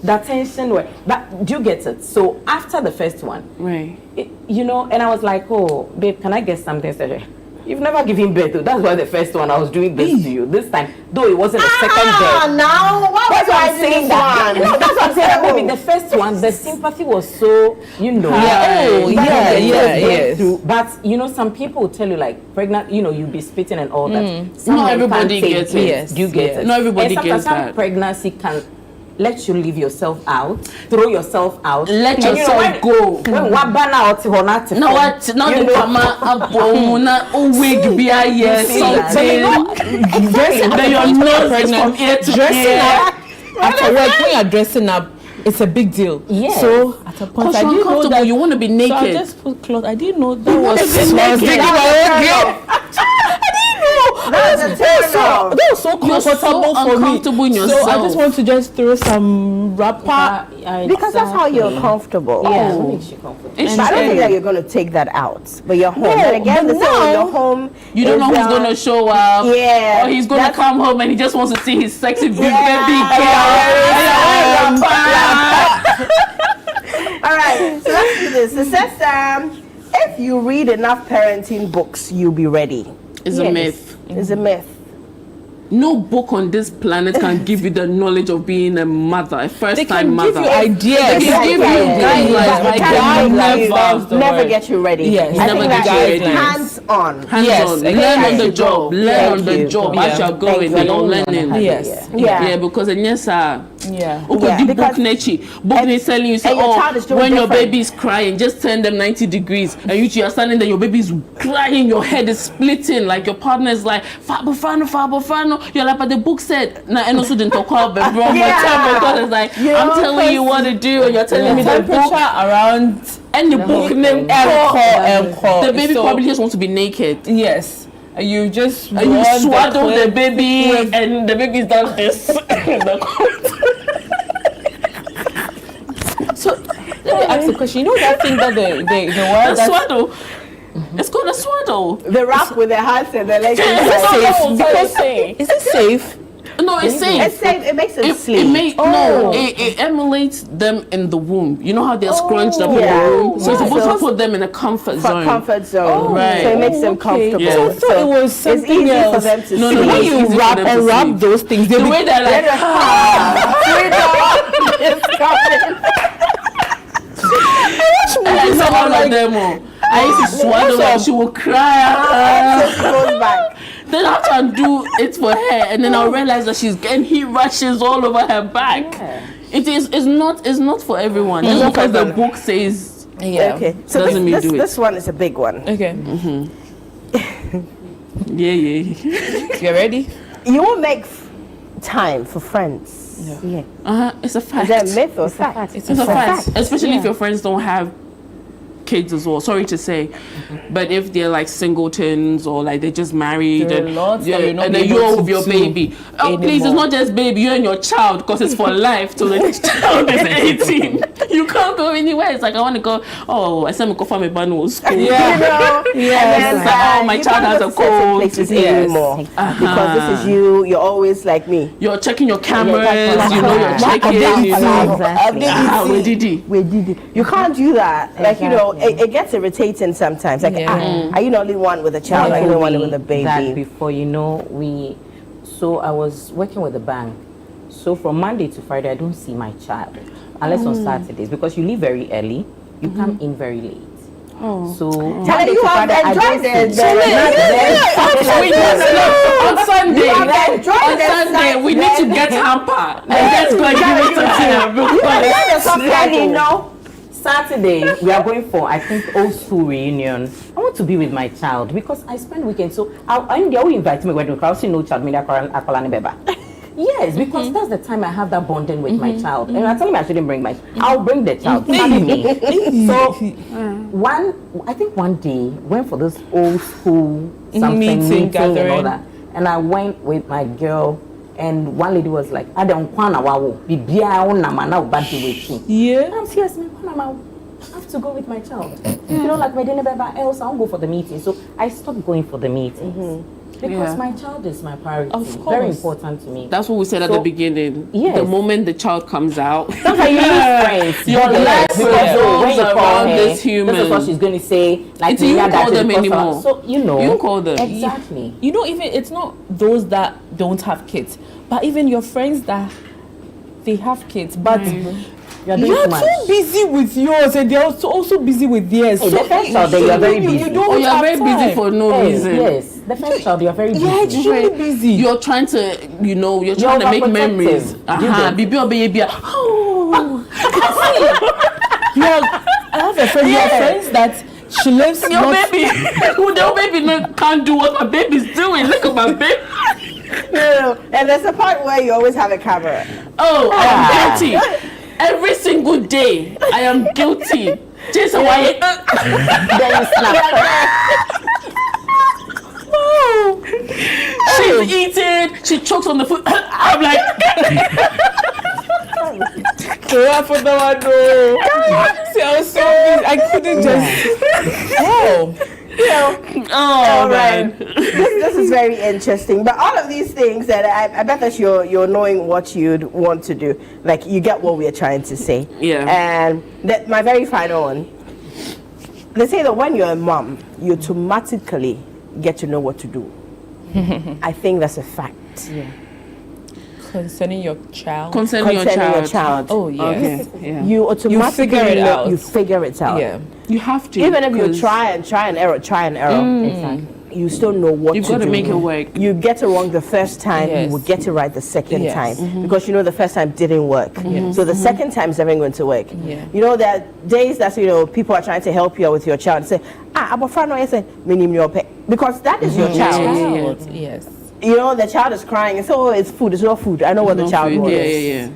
the tension but do you get it? So after the first one, right? And I was like, oh, babe, can I get something? You've never given birth, though. That's why the first one I was doing this to you. This time, though it wasn't a second birth. Now what was I saying that? That's what I'm saying. Maybe the first one, the sympathy was so, yes. But some people will tell you like pregnant, you'll be spitting and all that. Not everybody gets it. Yes, you get it. Not everybody gets that. Some pregnancy can let you leave yourself out, throw yourself out, let yourself go. When what banner out or not? No, what? Not the mama abona wig be a yes something. Then your nose is from ear to ear. After work, when you're dressing up, it's a big deal. Yes. So at a point, I didn't know that you want to be naked. So I just put clothes. I didn't know that was that was so comfortable for me. In yourself. So I just want to just throw some wrapper because that's how you're comfortable. Yeah, it makes you comfortable. But I don't think that you're going to take that out. But you're home. But again, you're home. You don't know who's going to show up. Yeah. Or he's going to come home and he just wants to see his sexy big baby girl. All right. So let's do this. It says, if you read enough parenting books, you'll be ready. It's a myth. It's a myth. No book on this planet can give you the knowledge of being a mother, a first-time mother. They can give you ideas. They can give you guidelines. Never get you ready. Yes. Never get you ready. Hands-on. Hands-on. Learn on the job. Learn on the job as you're going. You're learning. Yes. Yeah, because yes, yeah. Okay, the book is telling you, say, when your baby is crying, just turn them 90 degrees, and you are standing there, your baby is crying, your head is splitting, like your partner is like, Fabofano. You're like, but the book said, and also didn't talk about the wrong because it's like, I'm telling you what to do, and you're telling me the book around and the book name Encore. The baby probably just wants to be naked. Yes. You just swaddle the baby and the baby's done this. So let me ask a question. You know that thing that the word the swaddle? It's called a swaddle. The wrap with the hands and the legs. Is it safe? No, it's safe. It's safe. It makes them sleep. It emulates them in the womb. You know how they're scrunched up in the womb? So it's supposed to put them in a comfort zone. Comfort zone. Right. So it makes them comfortable. Yeah. So I thought it was something easy else. for them to sleep. No, when you wrap those things, the way they're like, freedom is coming. I saw all of them. I used to swaddle her. She will cry. She goes back. Then I have to do it for her, and then I'll realize that she's getting heat rashes all over her back. Yeah. It's not for everyone. Just because the book says okay. So doesn't mean do it. This one is a big one. Okay. Yeah. You ready? You will make time for friends. It's a fact. Is that a myth or fact? It's a fact. Especially if your friends don't have kids as well. Sorry to say, but if they're like singletons or like they just married and then you're with your baby. Oh, please, it's not just baby. You and your child, because it's for life till the child is 18. You can't go anywhere. It's like I want to go. Oh, I said me go for my banu school. My child has a cold. Places anymore because this is you. You're always like me. You're checking your cameras. You're checking. You can't do that. Like it gets irritating sometimes. Like, are you the only one with a child? Are you the one with a baby? That before, so I was working with the bank. So from Monday to Friday, I don't see my child unless on Saturdays, because you leave very early, you come in very late. So Monday to Friday, I don't see. On Sunday, we need to get hamper. Let's go and give it to Saturday, we are going for, I think, old school reunion. I want to be with my child because I spend weekends. So they will invite me when I see no child. Yes, because that's the time I have that bonding with my child. And I tell him I shouldn't bring my. I'll bring the child. So I think one day went for this old school meeting gathering and all that, and I went with my girl. And one lady was like, I don't want to yeah. I'm serious, I have to go with my child. Like my dinner else, I'll go for the meeting. So I stopped going for the meetings. Because my child is my priority. Of course. Very important to me. That's what we said at the beginning. Yes. The moment the child comes out, that's how you lose friends. Your life revolves around this human. This is what she's going to say. Like, you don't call them anymore. So, you call them. Exactly. Even it's not those that don't have kids, but even your friends that they have kids, but you're too busy with yours and they're also busy with theirs. Hey, so the first child, you're very busy. You're very busy for no reason. Yes, the first child, you're very busy. Yeah, extremely busy. You're trying to, you're trying to make memories. Baby or baby. Oh, I have a friend. Your friends that she lives. Your baby, your baby can't do what my baby's doing. Look at my baby. No, and there's a part where you always have a camera. Oh, I am guilty. Every single day, I am guilty. Jason, why? Then you snap. She's eating. She chokes on the food. I'm like. See, I was so busy. I couldn't just. Man. This is very interesting. But all of these things, that I bet that you're knowing what you'd want to do. Like, you get what we are trying to say. Yeah. And my very final one. They say that when you're a mom, you automatically get to know what to do. I think that's a fact. Yeah. Concerning your child. Concerning your child. Oh yeah. Okay. Yeah. You automatically figure it out. You figure it out. Yeah. You have to. Even if you try and error. Exactly. You still know what You've to do. You've got to make it work. You get it wrong the first time, you will get it right the second time. Because the first time didn't work. So the second time is never going to work. Yeah. There are days that people are trying to help you with your child and say, because that is your child. Yes. The child is crying and so it's food, it's not food. I know what the child wants. Yeah.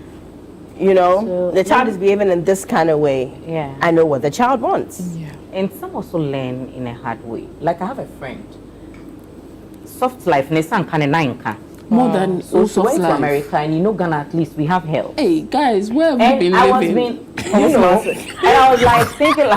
The child is behaving in this kind of way. Yeah. I know what the child wants. Yeah. And some also learn in a hard way. Like I have a friend. Soft life, more than so she soft went life. to America, and Ghana, at least we have help. Hey guys, where have you been living? And I was like thinking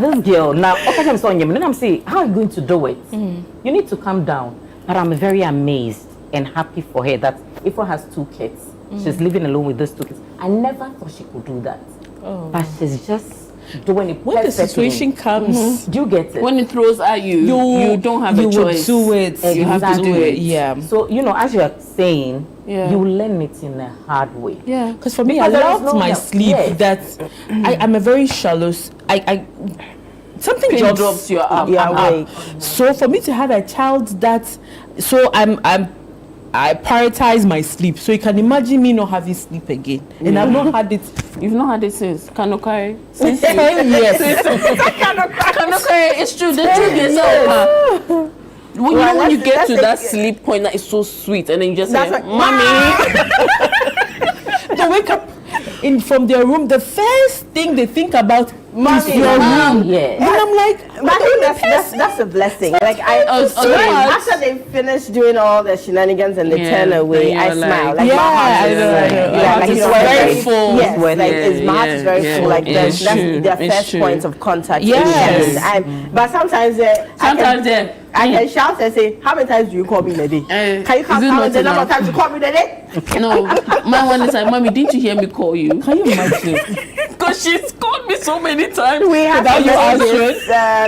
this girl now. Then I'm saying, how are you going to do it? You need to calm down. But I'm very amazed and happy for her that Ifo has 2 kids. She's living alone with those 2 kids. I never thought she could do that. But she's just doing it. When the situation comes, do you get it? When it throws at you, you don't have a choice. You do it. Exactly. You have to do it. Yeah. So as you're saying, you learn it in a hard way. Yeah. Because for me, I loved my sleep. That I'm a very shallow. Something drops you up. So for me to have a child I prioritize my sleep. So you can imagine me not having sleep again. And I've not had it. You've not had it since Kanokai? Since 10 years. Kanokai, it's true. The truth is when you get to that sleep point that is so sweet, and then you just say, "Mommy." They wake up from their room. The first thing they think about is your room. Yeah. And I'm like, but I think that's a blessing. Like after they finish doing all the shenanigans and they turn away, I smile. Like my heart is very full. Yes, my heart is very full. Like that's their first point of contact. Yes. But sometimes I can shout and say, "How many times do you call me in a day? Can you count the number of times you call me in a day?" No, my one is like, "Mommy, didn't you hear me call you?" Can you imagine? Because she's called me so many times. We have without you answering.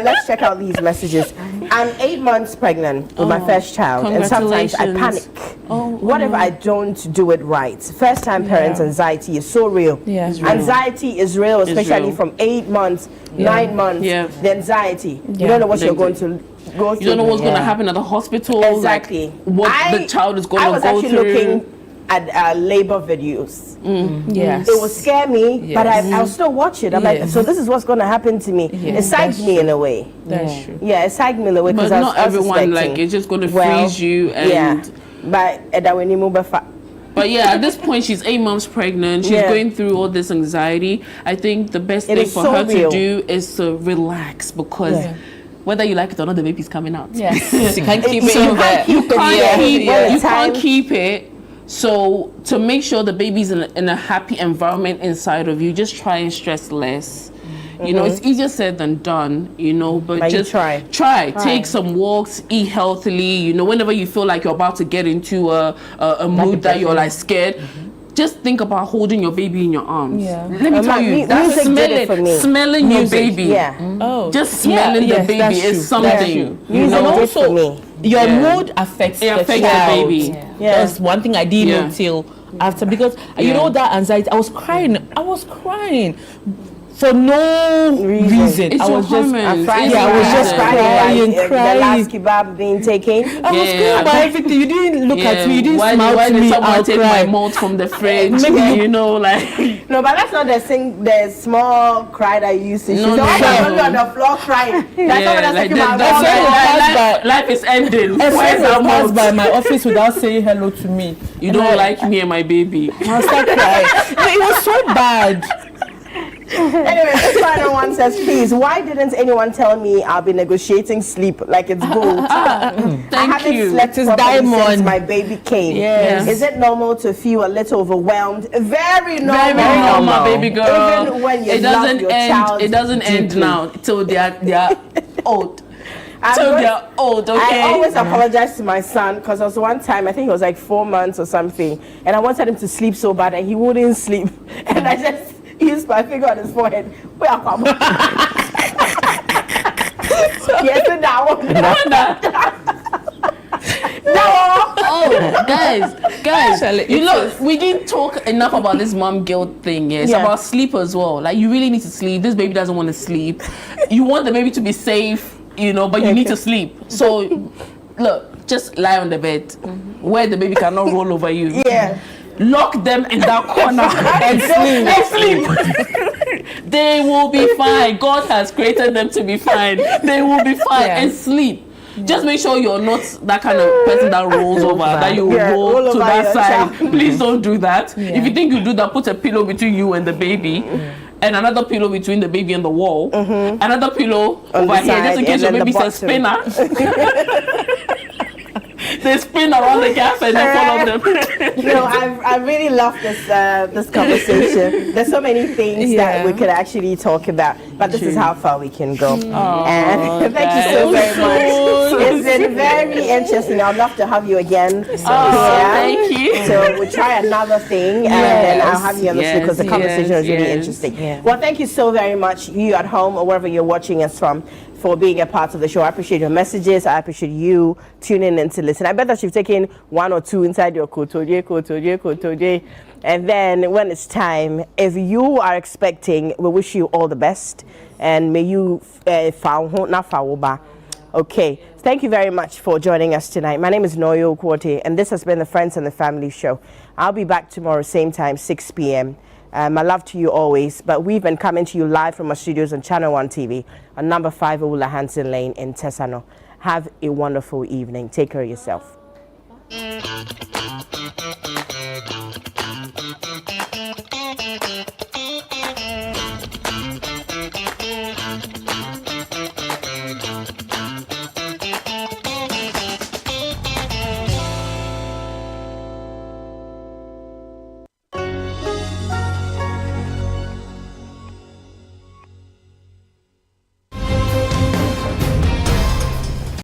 Let's check out these messages. I'm 8 months pregnant with my first child, and sometimes I panic. What if I don't do it right? First time parents' anxiety is so real. Yeah. Anxiety is real, especially from 8 months, 9 months. The anxiety. You don't know what you're going to go through. You don't know what's going to happen at the hospital. Exactly. Like what the child is going to go through. I was actually looking at labor videos. Yes. It will scare me, but I'll still watch it. I'm like, so this is what's going to happen to me. It psyched me in a way. That's true. Yeah, it psyched me in a way because but I was not everyone like it's just going to freeze you. And but yeah, at this point she's 8 months pregnant. She's going through all this anxiety. I think the best thing for her to do is to relax because. Whether you like it or not, the baby's coming out. Yes. You can't keep it so in there. You can't keep it. So to make sure the baby's in a happy environment inside of you, just try and stress less. You know, it's easier said than done, you know, but just try. Take some walks, eat healthily, you know, whenever you feel like you're about to get into a mood that you're like scared. Just think about holding your baby in your arms. Yeah. Let me tell you, that's smelling your baby. Yeah. Just smelling the baby is something. You know, also your mood affects the baby. That's one thing I didn't know till after, because you know that anxiety. I was crying for no reason. It's I was just crying. I was just crying. The last kebab being taken. I was crying about everything. You didn't look at me. You didn't smile to me. Someone take my malt from the fridge. Maybe you know, like. No, but that's not the small cry that you used to. No, on the floor crying. Life is ending. A friend passed by my office without saying hello to me. You don't like me and my baby. I start crying. It was so bad. Anyway, this final one says, please, why didn't anyone tell me I'll be negotiating sleep like it's gold? I haven't slept properly since my baby came. Yes. Is it normal to feel a little overwhelmed? Very normal. Very normal, baby girl. Even when you love your child. It doesn't end now till they are old. They're old, okay? I always apologize to my son because there was one time, I think it was like 4 months or something, and I wanted him to sleep so bad and he wouldn't sleep. And I just used my finger on his forehead. Where are you? Yes, guys, you know, we didn't talk enough about this mom guilt thing. It's about sleep as well. Like, you really need to sleep. This baby doesn't want to sleep. You want the baby to be safe, you know, but you need to sleep. So, look, just lie on the bed where the baby cannot roll over you. Yeah. Lock them in that corner and sleep. They will be fine. God has created them to be fine. They will be fine and sleep. Just make sure you're not that kind of person that rolls over, that you roll to that side. Please don't do that. If you think you do that, put a pillow between you and the baby. And another pillow between the baby and the wall. Another pillow over here, just in case your baby's a spinner. They spin around the gaff and then follow them. You know, I really love this conversation. There's so many things that we could actually talk about, but this is how far we can go. And thank you so very much. It's been very interesting. I'd love to have you again. Thank you. So we'll try another thing, and then I'll have you on the show because the conversation is really interesting. Well, thank you so very much, you at home or wherever you're watching us from, for being a part of the show. I appreciate your messages. I appreciate you tuning in to listen. I bet that you've taken one or two inside your kotoje. And then when it's time, if you are expecting, we wish you all the best. And may you okay. Thank you very much for joining us tonight. My name is Noyo Kwote, and this has been the Friends and the Family Show. I'll be back tomorrow, same time, 6 p.m. My love to you always, but we've been coming to you live from our studios on Channel 1 TV on number 5 Ola Hansen Lane in Tesano. Have a wonderful evening. Take care of yourself.